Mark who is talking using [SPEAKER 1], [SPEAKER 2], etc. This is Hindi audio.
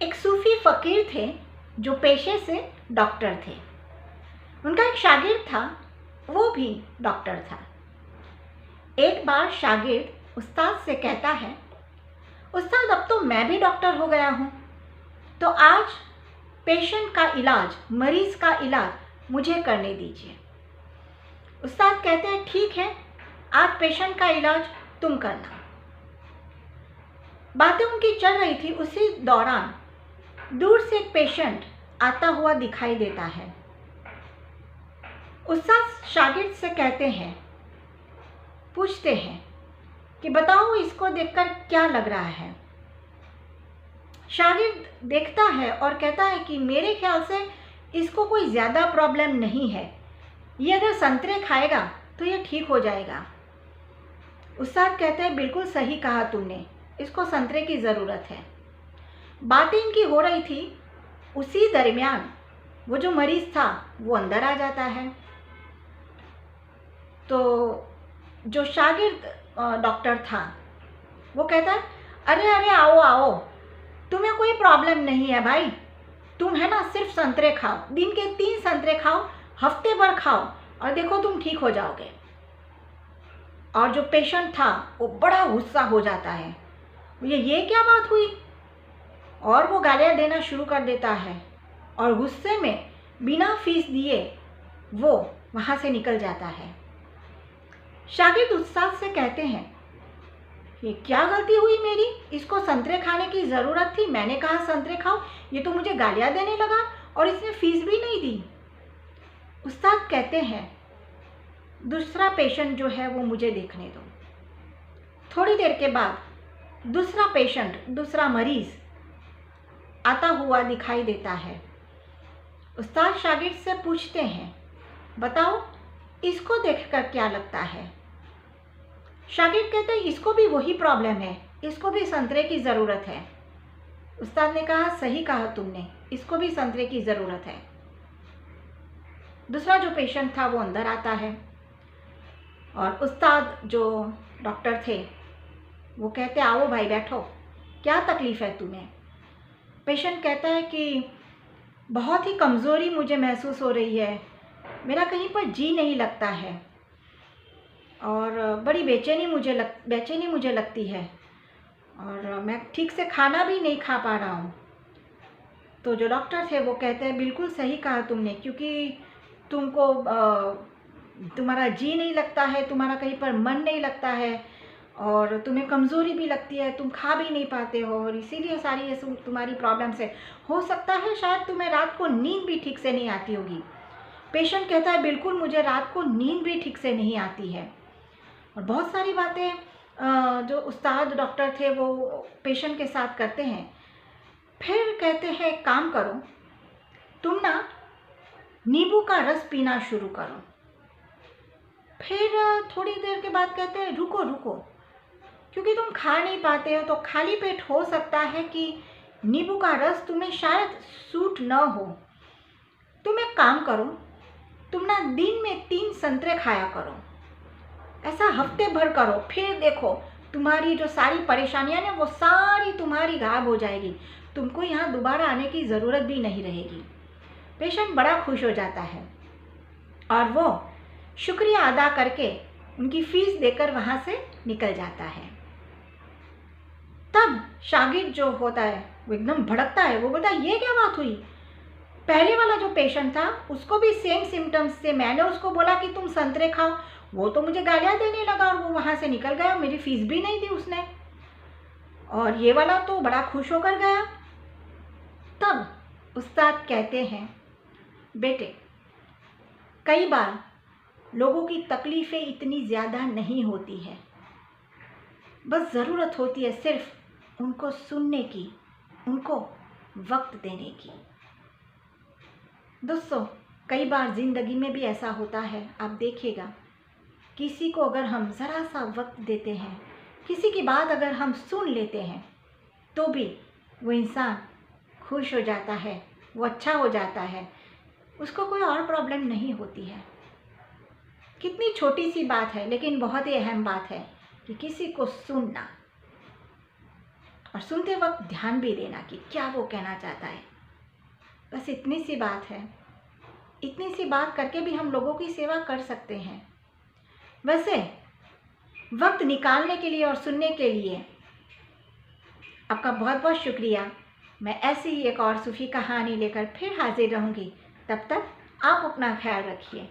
[SPEAKER 1] एक सूफी फ़कीर थे जो पेशे से डॉक्टर थे। उनका एक शागिर्द था, वो भी डॉक्टर था। एक बार शागिर्द उस्ताद से कहता है, उस्ताद अब तो मैं भी डॉक्टर हो गया हूँ, तो आज पेशेंट का इलाज, मरीज़ का इलाज मुझे करने दीजिए। उस्ताद कहते हैं, ठीक है, आज पेशेंट का इलाज तुम करना। बातें उनकी चल रही थी, उसी दौरान दूर से एक पेशेंट आता हुआ दिखाई देता है। उस्ताद शागिर्द से कहते हैं, पूछते हैं कि बताओ इसको देखकर क्या लग रहा है। शागिर्द देखता है और कहता है कि मेरे ख्याल से इसको कोई ज़्यादा प्रॉब्लम नहीं है, ये अगर संतरे खाएगा तो ये ठीक हो जाएगा। उस्ताद कहते हैं, बिल्कुल सही कहा तुमने, इसको संतरे की ज़रूरत है। बातें इनकी हो रही थी, उसी दरमियान वो जो मरीज़ था वो अंदर आ जाता है। तो जो शागिर्द डॉक्टर था वो कहता है, अरे अरे आओ आओ, तुम्हें कोई प्रॉब्लम नहीं है भाई, तुम है ना सिर्फ संतरे खाओ, दिन के 3 संतरे खाओ, हफ्ते भर खाओ और देखो तुम ठीक हो जाओगे। और जो पेशेंट था वो बड़ा गुस्सा हो जाता है, ये क्या बात हुई, और वो गालियाँ देना शुरू कर देता है और गुस्से में बिना फीस दिए वो वहाँ से निकल जाता है। शागिर्द उस्ताद से कहते हैं, ये क्या गलती हुई मेरी, इसको संतरे खाने की ज़रूरत थी, मैंने कहा संतरे खाओ, ये तो मुझे गालियाँ देने लगा और इसने फीस भी नहीं दी। उस्ताद कहते हैं, दूसरा पेशेंट जो है वो मुझे देखने दो। थोड़ी देर के बाद दूसरा पेशेंट, दूसरा मरीज़ आता हुआ दिखाई देता है। उस्ताद शागिर्द से पूछते हैं, बताओ इसको देखकर क्या लगता है। शागिर्द कहते हैं, इसको भी वही प्रॉब्लम है, इसको भी संतरे की ज़रूरत है। उस्ताद ने कहा, सही कहा तुमने, इसको भी संतरे की ज़रूरत है। दूसरा जो पेशेंट था वो अंदर आता है और उस्ताद जो डॉक्टर थे वो कहते, आओ भाई बैठो, क्या तकलीफ़ है तुम्हें। पेशेंट कहता है कि बहुत ही कमज़ोरी मुझे महसूस हो रही है, मेरा कहीं पर जी नहीं लगता है और बड़ी बेचैनी मुझे लगती है और मैं ठीक से खाना भी नहीं खा पा रहा हूँ। तो जो डॉक्टर थे वो कहते हैं, बिल्कुल सही कहा तुमने, क्योंकि तुमको तुम्हारा जी नहीं लगता है, तुम्हारा कहीं पर मन नहीं लगता है और तुम्हें कमज़ोरी भी लगती है, तुम खा भी नहीं पाते हो और इसीलिए सारी ये तुम्हारी प्रॉब्लम्स है। हो सकता है शायद तुम्हें रात को नींद भी ठीक से नहीं आती होगी। पेशेंट कहता है, बिल्कुल मुझे रात को नींद भी ठीक से नहीं आती है। और बहुत सारी बातें जो उस्ताद डॉक्टर थे वो पेशेंट के साथ करते हैं। फिर कहते हैं, एक काम करो, तुम ना नींबू का रस पीना शुरू करो। फिर थोड़ी देर के बाद कहते हैं, रुको रुको, क्योंकि तुम खा नहीं पाते हो तो खाली पेट हो सकता है कि नींबू का रस तुम्हें शायद सूट न हो। तुम एक काम करो, तुम ना दिन में 3 संतरे खाया करो, ऐसा हफ्ते भर करो, फिर देखो तुम्हारी जो सारी परेशानियां ना वो सारी तुम्हारी गायब हो जाएगी, तुमको यहाँ दोबारा आने की ज़रूरत भी नहीं रहेगी। पेशेंट बड़ा खुश हो जाता है और वो शुक्रिया अदा करके उनकी फ़ीस देकर वहाँ से निकल जाता है। तब शागिर्द जो होता है वो एकदम भड़कता है, वो बोलता है, ये क्या बात हुई, पहले वाला जो पेशेंट था उसको भी सेम सिम्टम्स से, मैंने उसको बोला कि तुम संतरे खाओ, वो तो मुझे गालियाँ देने लगा और वो वहाँ से निकल गया, मेरी फ़ीस भी नहीं दी उसने, और ये वाला तो बड़ा खुश होकर गया। तब उस्ताद कहते हैं, बेटे कई बार लोगों की तकलीफ़ें इतनी ज़्यादा नहीं होती है, बस ज़रूरत होती है सिर्फ उनको सुनने की, उनको वक्त देने की। दोस्तों, कई बार ज़िंदगी में भी ऐसा होता है, आप देखिएगा, किसी को अगर हम ज़रा सा वक्त देते हैं, किसी की बात अगर हम सुन लेते हैं, तो भी वो इंसान खुश हो जाता है, वो अच्छा हो जाता है, उसको कोई और प्रॉब्लम नहीं होती है। कितनी छोटी सी बात है लेकिन बहुत ही अहम बात है कि किसी को सुनना। और सुनते वक्त ध्यान भी देना कि क्या वो कहना चाहता है। बस इतनी सी बात है। इतनी सी बात करके भी हम लोगों की सेवा कर सकते हैं। वैसे वक्त निकालने के लिए और सुनने के लिए आपका बहुत बहुत शुक्रिया। मैं ऐसी ही एक और सूफ़ी कहानी लेकर फिर हाजिर रहूँगी। तब तक आप अपना ख्याल रखिए।